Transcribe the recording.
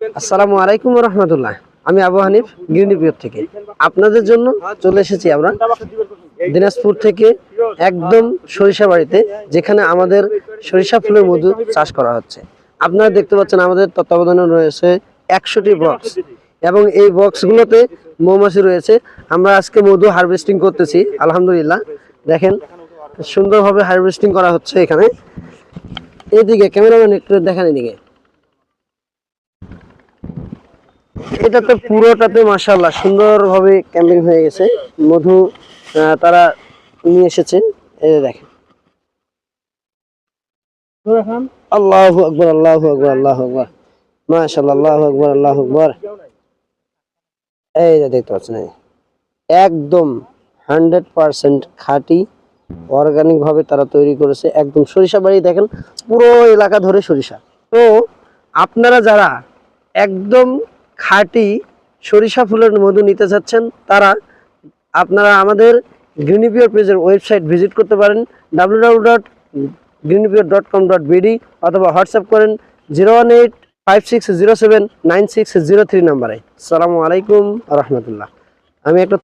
আসসালামু আলাইকুম রহমতুল্লাহ। আমি আবু হানিফ গ্রিনিপিওর থেকে আপনাদের জন্য চলে এসেছি আমরা দিনাজপুর থেকে একদম সরিষা বাড়িতে, যেখানে আমাদের সরিষা ফুলের মধু চাষ করা হচ্ছে। আপনারা দেখতে পাচ্ছেন আমাদের তত্ত্বাবধানে রয়েছে 100টি বক্স এবং এই বক্সগুলোতে মৌমাছি রয়েছে। আমরা আজকে মধু হারভেস্টিং করতেছি। আলহামদুলিল্লাহ, দেখেন সুন্দরভাবে হারভেস্টিং করা হচ্ছে। এখানে এইদিকে ক্যামেরাম্যান একটু দেখেন, এদিকে এটাতে পুরোটাতে মাশাআল্লাহ সুন্দরভাবে ক্যাম্পিং হয়ে গেছে। মধু তারা নিয়ে এসেছে। এই দেখেন, আল্লাহু আকবার, আল্লাহু আকবার, আল্লাহু আকবার, মাশাআল্লাহ, আল্লাহু আকবার, আল্লাহু আকবার। এই যে দেখতে পাচ্ছেন, একদম 100% খাঁটি অর্গানিক ভাবে তারা তৈরি করেছে। একদম সরিষা বাড়ি, দেখেন পুরো এলাকা ধরে সরিষা। তো আপনারা যারা একদম খাঁটি সরিষা ফুলের মধু নিতে চাচ্ছেন, তারা আপনারা আমাদের গ্রিনিপিওর পেজের ওয়েবসাইট ভিজিট করতে পারেন www.greenipure.com.bd, অথবা হোয়াটসঅ্যাপ করেন 01856079603 নাম্বারে। আসসালামু আলাইকুম রহমতুল্লাহ। আমি একটা